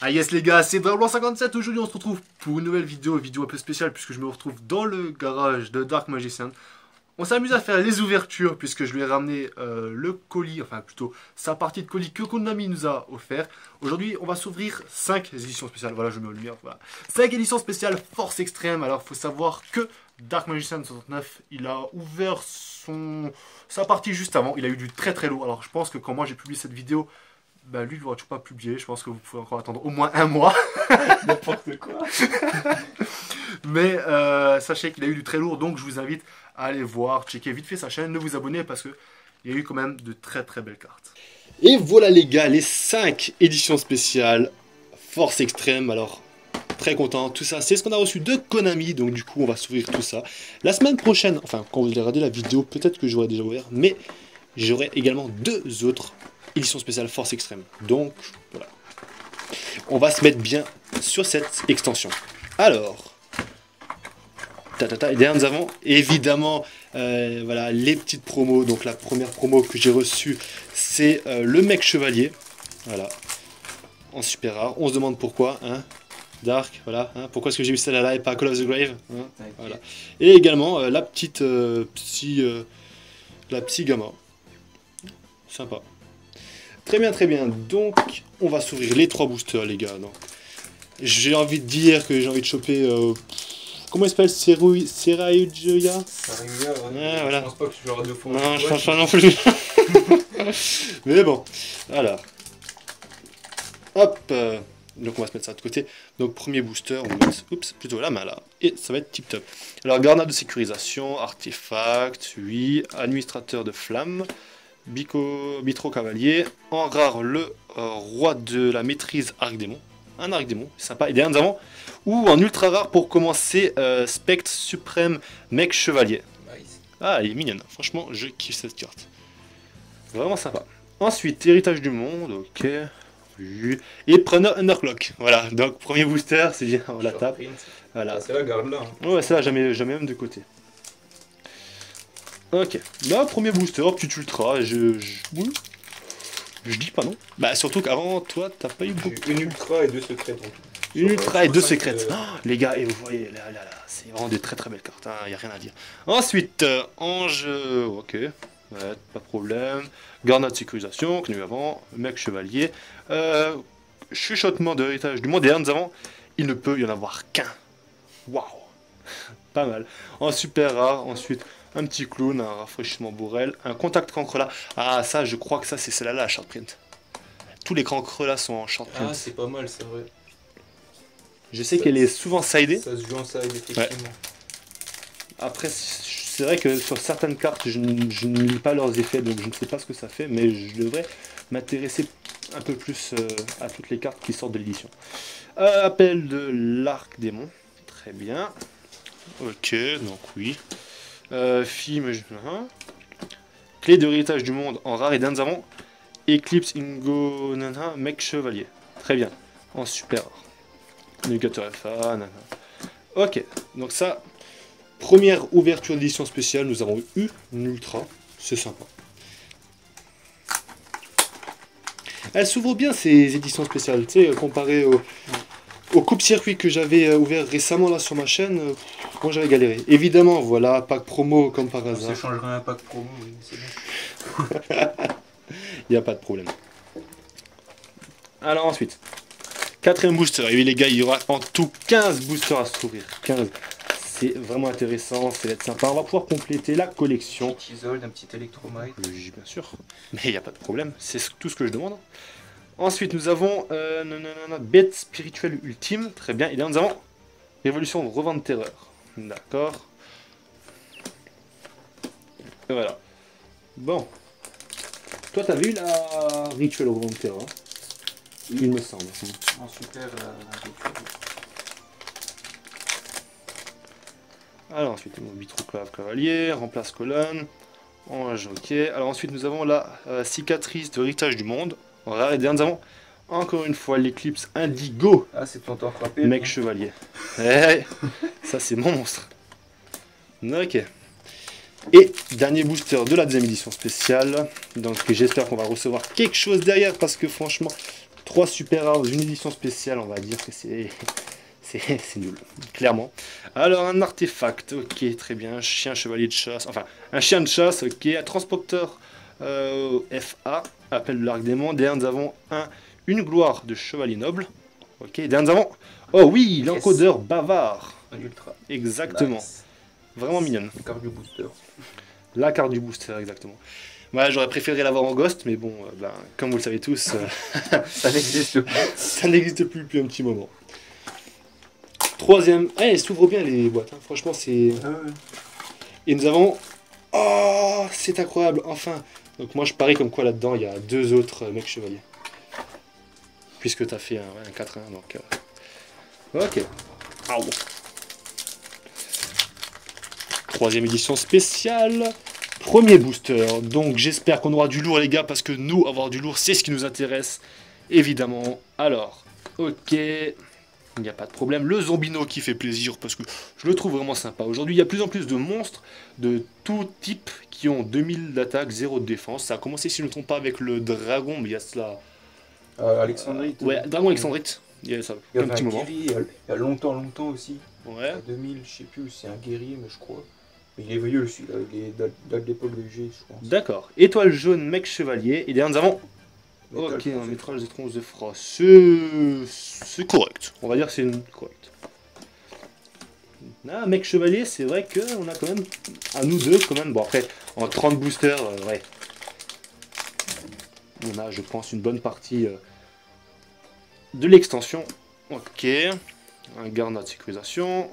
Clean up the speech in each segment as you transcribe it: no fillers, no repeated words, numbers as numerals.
Ah yes les gars, c'est Drablant57, aujourd'hui on se retrouve pour une nouvelle vidéo un peu spéciale puisque je me retrouve dans le garage de Dark Magician. On s'amuse à faire les ouvertures puisque je lui ai ramené le colis, enfin plutôt sa partie de colis que Konami nous a offert. Aujourd'hui on va s'ouvrir 5 éditions spéciales, voilà je mets en lumière, voilà. 5 éditions spéciales Force Extrême, alors il faut savoir que Dark Magician 69, il a ouvert sa partie juste avant, il a eu du très très lourd. Alors je pense que quand moi j'ai publié cette vidéo, bah lui, il ne l'aura toujours pas publié. Je pense que vous pouvez encore attendre au moins un mois. N'importe quoi. Mais sachez qu'il a eu du très lourd, donc je vous invite à aller voir, checker vite fait sa chaîne, de vous abonner parce qu'il y a eu quand même de très très belles cartes. Et voilà les gars, les 5 éditions spéciales Force Extrême. Alors, très content, tout ça, c'est ce qu'on a reçu de Konami. Donc du coup, on va s'ouvrir tout ça. La semaine prochaine, enfin, quand vous allez regarder la vidéo, peut-être que j'aurai déjà ouvert, mais j'aurai également 2 autres édition spéciale Force Extrême. Donc, voilà. On va se mettre bien sur cette extension. Alors, et derrière nous avons évidemment voilà, les petites promos. Donc la première promo que j'ai reçue, c'est le mec chevalier. Voilà. En super rare. On se demande pourquoi, hein. Dark, voilà. Hein. Pourquoi est-ce que j'ai eu celle-là et pas Call of the Grave, hein. Voilà. Et également la petite la psy gamma. Sympa. Très bien, très bien. Donc, on va s'ouvrir les 3 boosters, les gars. J'ai envie de dire que j'ai envie de choper... comment il s'appelle? Seraiuja? Ouais, voilà. Je pense pas que tu l'auras 2 fois. Non, je pense pas non plus. Mais bon, voilà. Hop. Donc, on va se mettre ça de côté. Donc, premier booster, on va mettre... Oups, plutôt la main, là. Et ça va être tip top. Alors, grenade de sécurisation, artefact, oui. Administrateur de flamme. Bitro Cavalier, en rare le roi de la maîtrise Arc Démon, un Arc Démon, sympa, et derrière nous avons, ou en ultra rare pour commencer, Spectre Suprême Mec Chevalier. Nice. Ah, elle est mignonne, franchement, je kiffe cette carte. Vraiment sympa. Ensuite, Héritage du Monde, ok. Et Preneur Underclock, voilà, donc premier booster, c'est bien, on la tape. Voilà. Ah, c'est la garde là. Hein. Ouais, ça, jamais même de côté. Ok, là premier booster, petit ultra, je dis pas non. Bah surtout qu'avant toi t'as pas eu beaucoup. Une ultra et 2 secrètes en tout. Une ultra et 2 secrètes. Que... Oh, les gars, et vous voyez là, c'est vraiment des très très belles cartes, hein, y a rien à dire. Ensuite, Ange, ok, ouais, pas de problème. Garde de sécurisation, que nous avons, mec chevalier. Chuchotement de héritage du monde, et là nous avons, il ne peut y en avoir qu'un. Waouh, pas mal. En super rare, ensuite. Un petit clown, un rafraîchissement bourrel, un contact cancre là. Ah, ça, je crois que ça, c'est celle-là, la short print. Tous les cancres là sont en short print. Ah, c'est pas mal, c'est vrai. Je sais qu'elle est souvent sidée. Ça se joue en side, effectivement. Ouais. Après, c'est vrai que sur certaines cartes, je ne lis pas leurs effets, donc je ne sais pas ce que ça fait, mais je devrais m'intéresser un peu plus à toutes les cartes qui sortent de l'édition. Appel de l'Arc Démon. Très bien. Ok, donc oui. Film, clé de héritage du monde en rare, et nous avons Eclipse Ingo Nana, mec chevalier. Très bien, en super rare. Navigateur FA, nana. Ok, donc ça, première ouverture d'édition spéciale, nous avons eu une ultra, c'est sympa. Elles s'ouvrent bien ces éditions spéciales, tu sais, comparé au coupe-circuit que j'avais ouvert récemment là sur ma chaîne. Moi j'avais galéré. Évidemment, voilà, pack promo comme par hasard. Ça changerait un pack promo, oui, c'est bon. Il n'y a pas de problème. Alors ensuite, 4ème booster. Et oui les gars, il y aura en tout 15 boosters à s'ouvrir. 15. C'est vraiment intéressant, ça va être sympa. On va pouvoir compléter la collection. Petit Isolde, un petit Electromite. Oui, bien sûr. Mais il n'y a pas de problème, c'est tout ce que je demande. Ensuite, nous avons bête spirituelle ultime. Très bien. Et là, nous avons révolution de revente terreur. D'accord. Et voilà. Bon. Toi, t'avais eu la rituelle au revente terreur, hein, il me semble. En super, Alors, ensuite, mon vitroclave cavalier, remplace colonne. Ange, ok. Alors, ensuite, nous avons la cicatrice de héritage du monde. En rare, et derrière, nous avons encore une fois l'éclipse indigo. Ah, c'est ton temps frappé. Mec chevalier. Hey, ça, c'est mon monstre. Ok. Et dernier booster de la deuxième édition spéciale. Donc j'espère qu'on va recevoir quelque chose derrière parce que franchement, 3 super rares, une édition spéciale, on va dire que c'est nul, clairement. Alors, un artefact, ok, très bien. Chien, chevalier de chasse, enfin, un chien de chasse, ok. Un transporteur FA, appel de l'arc des mondes. Derrière, nous avons une gloire de chevalier noble. Ok, derrière, nous avons. Oh oui, l'encodeur bavard. Un ultra. Exactement. Nice. Vraiment mignonne. Carte du booster. La carte du booster, exactement. Ouais, j'aurais préféré l'avoir en Ghost, mais bon, comme vous le savez tous, Ça n'existe plus. ça n'existe plus depuis un petit moment. Troisième. Eh, elles s'ouvrent bien les boîtes, hein. Franchement, c'est. Et nous avons. Oh, c'est incroyable, enfin. Donc, moi, je parie comme quoi là-dedans, il y a 2 autres mecs chevaliers. Puisque tu as fait un 4-1, donc. Ok. Ah bon. Troisième édition spéciale. Premier booster. Donc, j'espère qu'on aura du lourd, les gars, parce que nous, avoir du lourd, c'est ce qui nous intéresse. Évidemment. Alors, ok. Il n'y a pas de problème. Le Zombino qui fait plaisir parce que je le trouve vraiment sympa. Aujourd'hui, il y a de plus en plus de monstres de tout type qui ont 2000 d'attaque, 0 de défense. Ça a commencé, si je ne me trompe pas, avec le dragon, mais il y a cela. Alexandrite. Ouais, dragon Alexandrite. Il y a ça, Il y un avait petit un moment. guerrier il y a longtemps aussi. Ouais. À 2000, je sais plus, c'est un guerrier, mais je crois. Mais il est vieux celui-là, il est date d'époque de G, je pense. D'accord. Étoile jaune, mec chevalier. Et derrière, nous avons. Métal Ok, un foncé. métrage de tronche de froid. C'est correct. On va dire que c'est correct. Ah, mec chevalier, c'est vrai qu'on a quand même. À nous deux, quand même. Bon, après, en 30 boosters, ouais. On a, je pense, une bonne partie de l'extension. Ok. Un garde de sécurisation.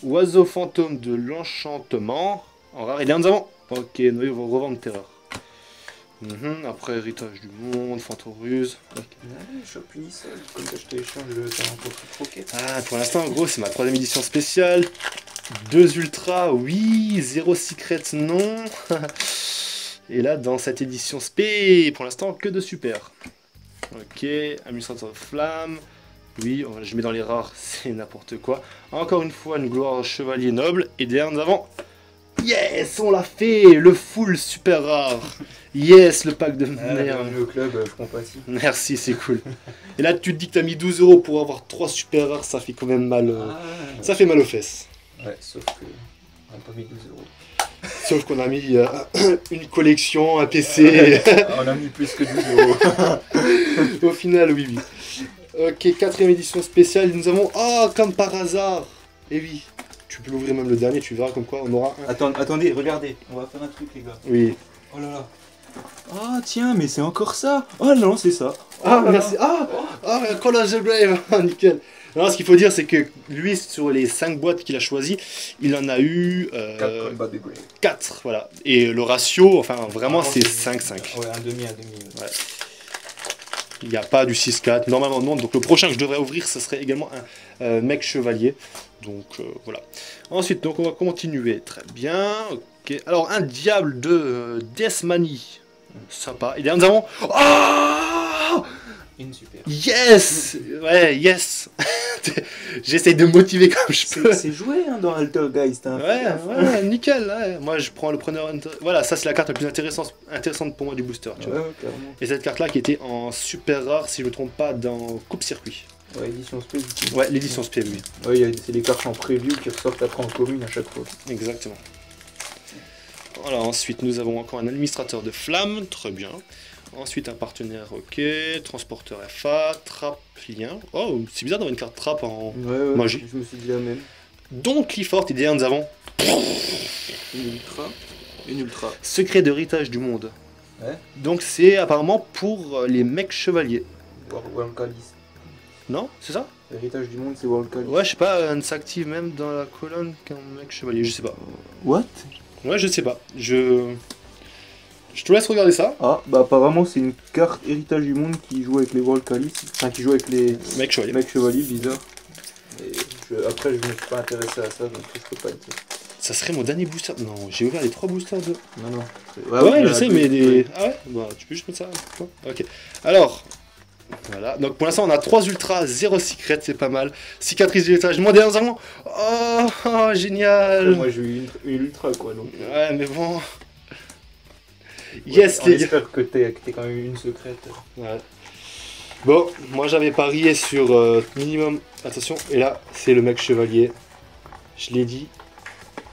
Oiseau fantôme de l'enchantement. En rare. Et là, nous avons. Ok, noyau revendre terreur. Après, héritage du monde, Fantoruse. Okay. Je suis punissable, comme ça je télécharge le talent pour croquet. Ah, pour l'instant, en gros, c'est ma 3ème édition spéciale. 2 ultras, oui. 0 secret, non. Et là, dans cette édition spé, pour l'instant, que de super. Ok, administrateur de flamme. Oui, je mets dans les rares, c'est n'importe quoi. Encore une fois, une gloire chevalier noble. Et derrière, nous avons. Yes, on l'a fait. Le full super rare. Yes, le pack de merde. Bienvenue au club, je compatis. Merci, c'est cool. Et là, tu te dis que t'as mis 12 € pour avoir 3 super rares, ça fait quand même mal. Ça fait mal aux fesses. Ouais, sauf que on n'a pas mis 12 €. Sauf qu'on a mis une collection, un PC. On a mis plus que 12 €. Au final, oui, oui. Ok, 4ème édition spéciale, nous avons. Oh, comme par hasard. Et oui, tu peux l'ouvrir même le dernier, tu verras comme quoi on aura un. Attendez, regardez, on va faire un truc, les gars. Oui. Oh là là. Ah tiens, mais c'est encore ça. Oh non, c'est ça. Ah, merci. Ah, Call of the Grave. Ah, nickel. Alors, ce qu'il faut dire, c'est que lui, sur les 5 boîtes qu'il a choisies, il en a eu 4 combats de Grave. 4, voilà. Et le ratio, enfin, vraiment, c'est 5-5. Ouais, un demi. Ouais. Il n'y a pas du 6-4, normalement non. Donc le prochain que je devrais ouvrir, ce serait également un mec chevalier. Donc voilà. Ensuite, donc on va continuer. Très bien. Ok. Alors un diable de Deathmany. Sympa. Et derrière nous avons. Oh, Une super. yes. Ouais, yes. J'essaye de me motiver comme je peux. C'est joué hein, dans Altergeist. Hein. Ouais, nickel. Ouais. Moi, je prends le preneur. Voilà, ça c'est la carte la plus intéressante pour moi du booster. Tu vois. Ouais, clairement. Et cette carte-là qui était en super rare, si je ne me trompe pas, dans Coupe Circuit. Ouais, édition spé. Ouais, l'édition spé, oui. Ouais, c'est des cartes en preview qui ressortent après en commune à chaque fois. Exactement. Voilà, ensuite nous avons encore un administrateur de flamme, très bien. Ensuite un partenaire, ok. Transporteur FA, trappe lien. Oh, c'est bizarre d'avoir une carte trappe en Ouais, magie. je me suis dit la même. Donc Clifford, et derrière nous avons Une ultra. secret d'héritage du monde. Ouais. Donc c'est apparemment pour les mecs chevaliers. World Calice. Non, c'est ça? L'héritage du monde, c'est World Calice. Ouais, je sais pas, elle s'active même dans la colonne qu'un mec chevalier, je sais pas. What? Ouais, je sais pas. Je te laisse regarder ça. Ah, bah apparemment c'est une carte héritage du monde qui joue avec les World Calice. Enfin, qui joue avec les Mec chevalier. mecs chevaliers, bizarre. Et après, je me suis pas intéressé à ça, donc je peux pas le dire. Ça serait mon dernier booster. Non, j'ai ouvert les 3 boosters de. Non, non. Ouais, je sais, mais des. Ah ouais? Bah, tu peux juste mettre ça. Ok. Alors. Voilà. Donc pour l'instant, on a 3 ultras, 0 secret, c'est pas mal. Cicatrice du héritage. Moi, derrière, nous avons. Oh, génial! Moi, j'ai eu une ultra, quoi. Donc, Ouais, mais bon. Yes, on les gars. espère que t'es quand même une secrète. Ouais. Bon, moi j'avais parié sur minimum. Attention, et là, c'est le mec chevalier. Je l'ai dit.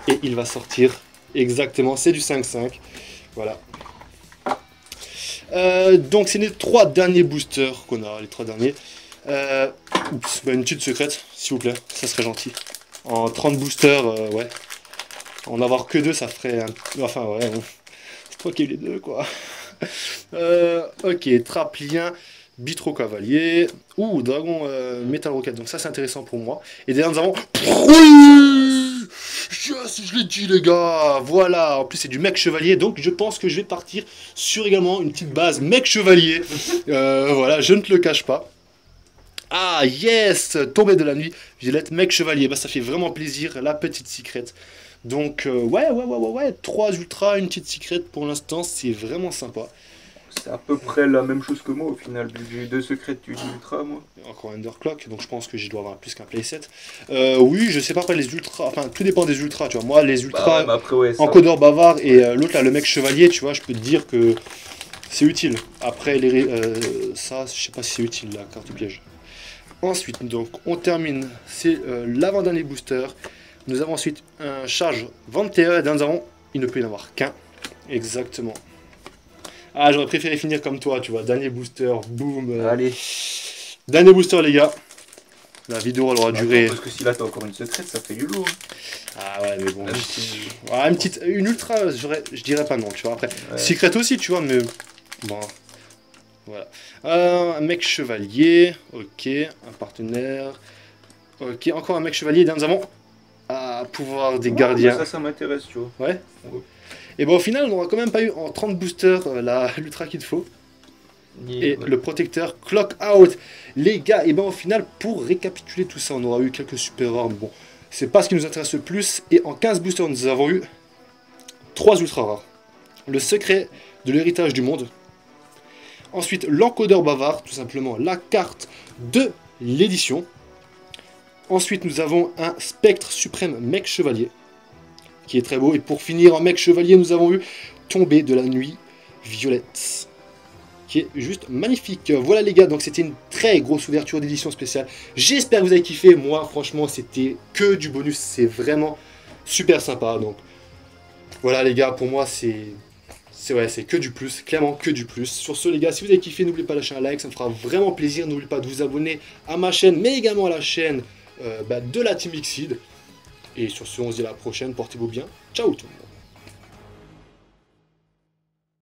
Et il va sortir. Exactement, c'est du 5-5. Voilà. Donc, c'est les 3 derniers boosters qu'on a, les 3 derniers. Oups, bah, une petite secrète, s'il vous plaît, ça serait gentil. En 30 boosters, ouais. En avoir que 2, ça ferait un... Enfin, ouais, bon. C'est toi qui ai eu les 2, quoi. Ok, Traplien, Bitro Cavalier. Ouh, Dragon Metal Rocket, donc ça c'est intéressant pour moi. Et derrière nous avons... Oui, yes, je l'ai dit les gars. Voilà, en plus c'est du mec chevalier, donc je pense que je vais partir sur également une petite base mec chevalier. Voilà, je ne te le cache pas. Ah yes, tombée de la nuit, Violette, mec chevalier, bah ça fait vraiment plaisir, la petite secrète. Donc ouais, 3 ultras, une petite secrète pour l'instant, c'est vraiment sympa. C'est à peu près la même chose que moi au final. J'ai eu 2 secrètes, tu dis ultra moi. Encore Underclock, donc je pense que je dois avoir plus qu'un playset. Oui, je sais pas après les ultras, enfin tout dépend des ultras, tu vois. Moi les ultras, Bah, après, ouais, ça... encodeur bavard et l'autre là, le mec chevalier, tu vois, je peux te dire que c'est utile. Après ça, je sais pas si c'est utile la carte piège. Ensuite, donc, on termine, c'est l'avant-dernier booster. Nous avons ensuite un charge Venteur, et nous avons, il ne peut y en avoir qu'un. Exactement. Ah, j'aurais préféré finir comme toi, tu vois, dernier booster, boum. Allez. Dernier booster, les gars. La vidéo, elle aura duré... Parce que si là, t'as encore une secrète, ça fait du lourd. Ah ouais, mais bon... Ah, une ultra, je dirais pas non, tu vois, après. Ouais. Secret aussi, tu vois, mais... Bon... Voilà. Un mec chevalier, ok, un partenaire, ok, encore un mec chevalier, et nous avons pouvoir des gardiens. Ça m'intéresse, tu vois. Ouais. Ouais. Et bon, au final, on n'aura quand même pas eu en 30 boosters l'ultra qu'il faut. Et Ouais. le protecteur Clock Out. Les gars, et ben au final, pour récapituler tout ça, on aura eu quelques super rares, mais bon, c'est pas ce qui nous intéresse le plus. Et en 15 boosters, nous avons eu 3 ultra rares. Le secret de l'héritage du monde. Ensuite, l'encodeur bavard, tout simplement la carte de l'édition. Ensuite, nous avons un spectre suprême mec chevalier, qui est très beau. Et pour finir, en mec chevalier, nous avons eu Tombée de la nuit violette, qui est juste magnifique. Voilà les gars, donc c'était une très grosse ouverture d'édition spéciale. J'espère que vous avez kiffé. Moi, franchement, c'était que du bonus. C'est vraiment super sympa. Donc, voilà les gars, pour moi, c'est que du plus, clairement que du plus. Sur ce les gars, si vous avez kiffé, n'oubliez pas de lâcher un like, ça me fera vraiment plaisir. N'oubliez pas de vous abonner à ma chaîne, mais également à la chaîne de la Team Xseed. Et sur ce, on se dit à la prochaine, portez-vous bien. Ciao tout le monde.